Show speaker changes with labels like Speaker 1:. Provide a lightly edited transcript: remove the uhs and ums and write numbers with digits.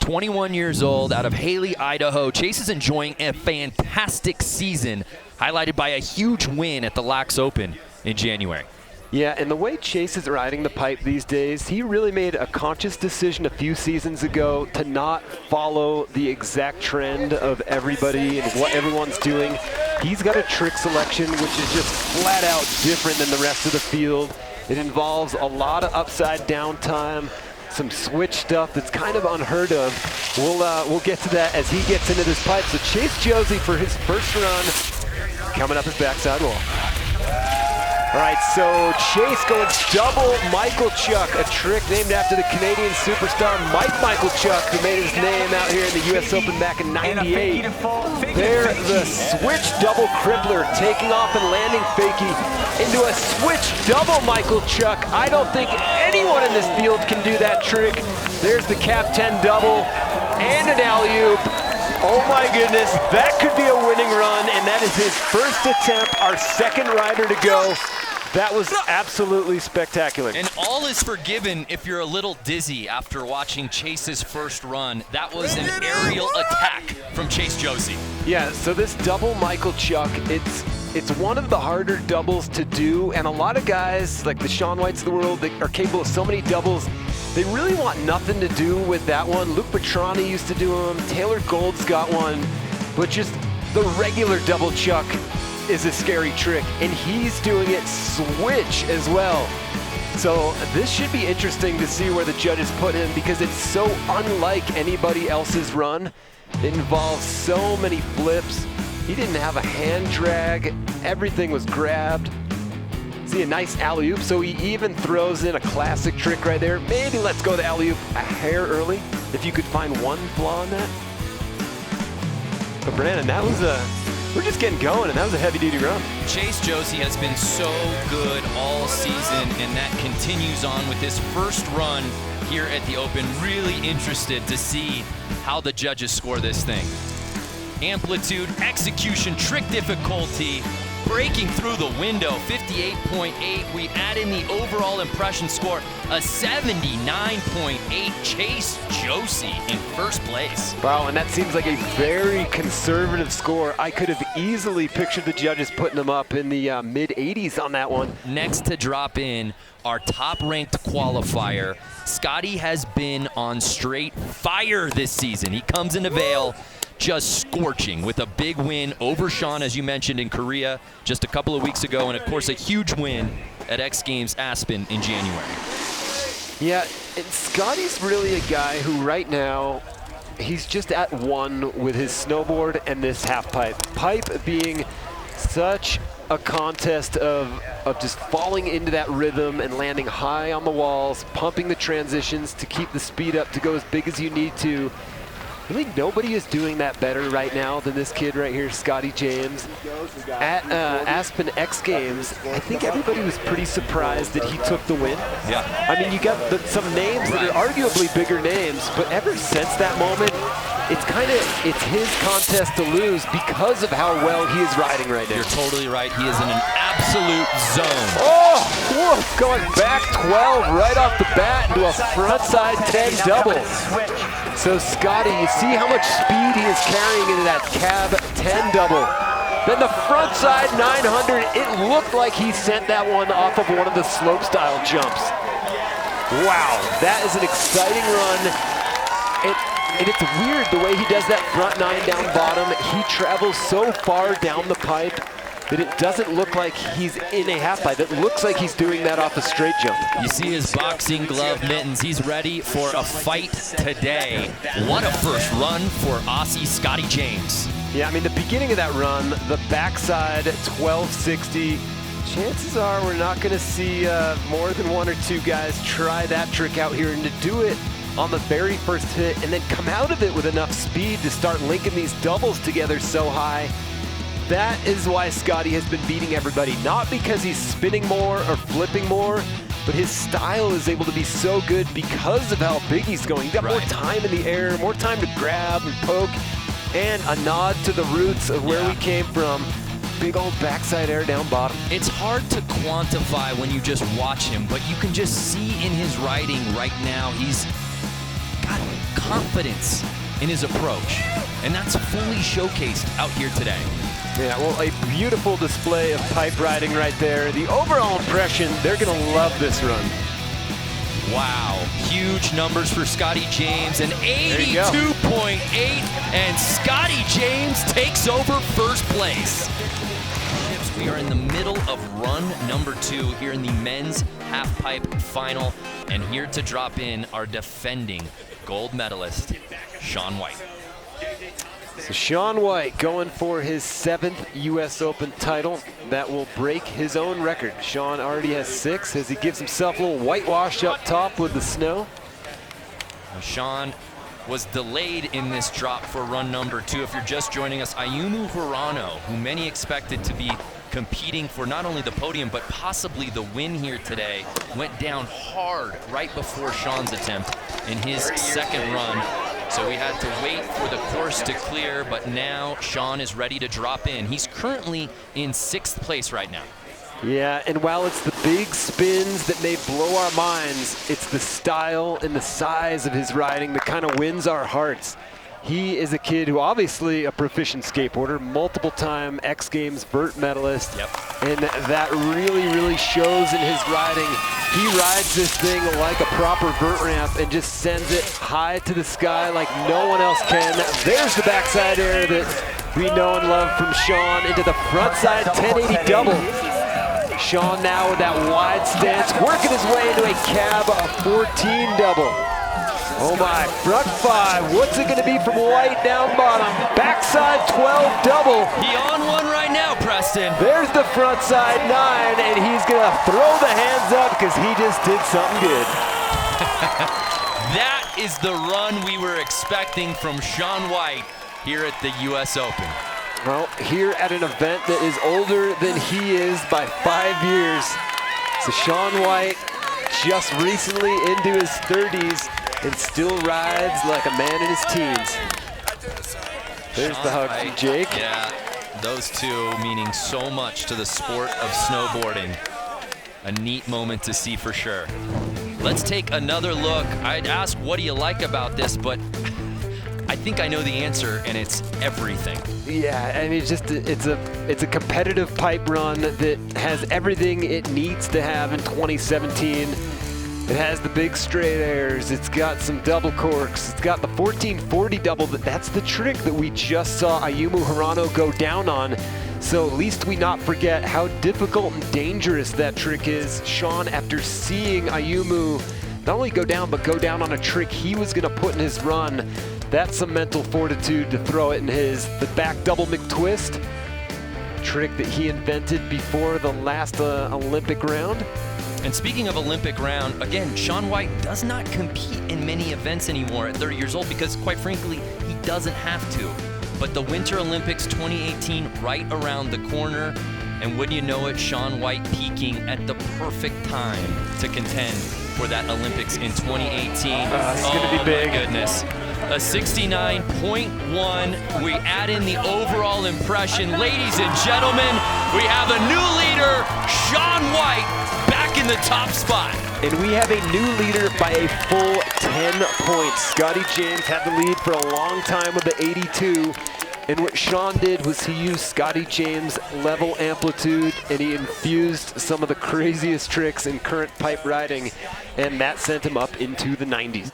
Speaker 1: 21 years old, out of Haley, Idaho. Chase is enjoying a fantastic season, highlighted by a huge win at the Lax Open in January.
Speaker 2: Yeah, and the way Chase is riding the pipe these days, he really made a conscious decision a few seasons ago to not follow the exact trend of everybody and what everyone's doing. He's got a trick selection which is just flat out different than the rest of the field. It involves a lot of upside down time, some switch stuff that's kind of unheard of. We'll get to that as he gets into this pipe. So Chase Josey for his first run, coming up his backside wall. All right, so Chase going double Michael Chuck, a trick named after the Canadian superstar Mike Michael Chuck, who made his name out here in the US Open back in '98. There, the switch double crippler, taking off and landing fakie into a switch double Michael Chuck. I don't think anyone in this field can do that trick. There's the cap 10 double and an alley-oop. Oh my goodness, that could be a winning run, and that is his first attempt, our second rider to go. That was absolutely spectacular.
Speaker 1: And all is forgiven if you're a little dizzy after watching Chase's first run. That was an aerial attack from Chase Josey.
Speaker 2: Yeah, so this double Michael Chuck, it's one of the harder doubles to do, and a lot of guys, like the Shaun Whites of the world, that are capable of so many doubles, they really want nothing to do with that one. Luke Petrani used to do them, Taylor Gold's got one, but just the regular double Chuck is a scary trick, and he's doing it switch as well. So this should be interesting to see where the judges put him, because it's so unlike anybody else's run. It involves so many flips. He didn't have a hand drag. Everything was grabbed. See a nice alley-oop, so he even throws in a classic trick right there. Maybe let's go the alley-oop a hair early, if you could find one flaw in that. But Brandon, that was we're just getting going, and that was a heavy-duty run.
Speaker 1: Chase Josey has been so good all season, and that continues on with his first run here at the Open. Really interested to see how the judges score this thing. Amplitude, execution, trick difficulty, breaking through the window, 58.8. We add in the overall impression score, a 79.8. Chase Josey in first place.
Speaker 2: Wow, and that seems like a very conservative score. I could have easily pictured the judges putting them up in the mid-80s on that one.
Speaker 1: Next to drop in our top-ranked qualifier. Scotty has been on straight fire this season. He comes into Vail just scorching with a big win over Shaun, as you mentioned, in Korea just a couple of weeks ago, and of course a huge win at X Games Aspen in January.
Speaker 2: Yeah, and Scotty's really a guy who right now, he's just at one with his snowboard and this half pipe. Pipe being such a contest of just falling into that rhythm and landing high on the walls, pumping the transitions to keep the speed up to go as big as you need to. Really, nobody is doing that better right now than this kid right here, Scotty James. At Aspen X Games, I think everybody was pretty surprised that he took the win.
Speaker 1: Yeah.
Speaker 2: I mean, you got some names that are arguably bigger names, but ever since that moment, it's his contest to lose because of how well he is riding right now.
Speaker 1: You're totally right. He is in an absolute zone.
Speaker 2: Oh, whoa, going back 12 right off the bat into a frontside 10 double. So Scotty, you see how much speed he is carrying into that cab 10 double. Then the frontside 900, it looked like he sent that one off of one of the slope style jumps. Wow, that is an exciting run. And it's weird the way he does that front nine down bottom. He travels so far down the pipe that it doesn't look like he's in a half pipe. It looks like he's doing that off a straight jump.
Speaker 1: You see his boxing glove mittens. He's ready for a fight today. What a first run for Aussie Scotty James.
Speaker 2: Yeah, I mean, the beginning of that run, the backside 1260, chances are we're not going to see more than one or two guys try that trick out here, and to do it on the very first hit and then come out of it with enough speed to start linking these doubles together so high. That is why Scotty has been beating everybody, not because he's spinning more or flipping more, but his style is able to be so good because of how big he's going. He's got more time in the air, more time to grab and poke, and a nod to the roots of where we came from. Big old backside air down bottom.
Speaker 1: It's hard to quantify when you just watch him, but you can just see in his riding right now, he's got confidence in his approach, and that's fully showcased out here today.
Speaker 2: Yeah, well, a beautiful display of pipe riding right there. The overall impression, they're going to love this run.
Speaker 1: Wow, huge numbers for Scotty James, an 82.8, and Scotty James takes over first place. We are in the middle of run number 2 here in the men's halfpipe final, and here to drop in our defending gold medalist, Shaun White.
Speaker 2: So Shaun White going for his 7th US Open title. That will break his own record. Shaun already has 6 as he gives himself a little whitewash up top with the snow.
Speaker 1: Shaun was delayed in this drop for run number 2. If you're just joining us, Ayumu Hirano, who many expected to be competing for not only the podium but possibly the win here today, went down hard right before Shaun's attempt in his second run. So we had to wait for the course to clear, but now Shaun is ready to drop in. He's currently in 6th place right now.
Speaker 2: Yeah, and while it's the big spins that may blow our minds, it's the style and the size of his riding that kind of wins our hearts. He is a kid who obviously a proficient skateboarder, multiple-time X Games vert medalist, and that really shows in his riding. He rides this thing like a proper vert ramp and just sends it high to the sky like no one else can. There's the backside air that we know and love from Shaun into the front side 1080 double. Shaun now with that wide stance, working his way into a cab 14 double. Oh my, front 5, what's it gonna be from White down bottom? Backside 12 double.
Speaker 1: He on one right now, Preston.
Speaker 2: There's the front side 9, and he's gonna throw the hands up because he just did something good.
Speaker 1: That is the run we were expecting from Shaun White here at the US Open.
Speaker 2: Well, here at an event that is older than he is by 5 years. So Shaun White just recently into his 30s and still rides like a man in his teens. There's Shaun the hug from Jake.
Speaker 1: Yeah, those two meaning so much to the sport of snowboarding. A neat moment to see for sure. Let's take another look. I'd ask, what do you like about this? But I think I know the answer, and it's everything.
Speaker 2: Yeah, I mean, it's a competitive pipe run that has everything it needs to have in 2017. It has the big straight airs, it's got some double corks, it's got the 1440 double. That's the trick that we just saw Ayumu Hirano go down on. So at least we not forget how difficult and dangerous that trick is. Shaun, after seeing Ayumu not only go down, but go down on a trick he was gonna put in his run, that's some mental fortitude to throw it in his. The back double McTwist, trick that he invented before the last Olympic round.
Speaker 1: And speaking of Olympic round, again, Shaun White does not compete in many events anymore at 30 years old because, quite frankly, he doesn't have to. But the Winter Olympics 2018 right around the corner, and wouldn't you know it, Shaun White peaking at the perfect time to contend for that Olympics in 2018.
Speaker 2: It's gonna be big.
Speaker 1: My goodness. A 69.1. We add in the overall impression. Ladies and gentlemen, we have a new leader, Shaun White, back in the top spot.
Speaker 2: And we have a new leader by a full 10 points. Scotty James had the lead for a long time with the 82. And what Shaun did was he used Scotty James' level amplitude and he infused some of the craziest tricks in current pipe riding, and that sent him up into the 90s.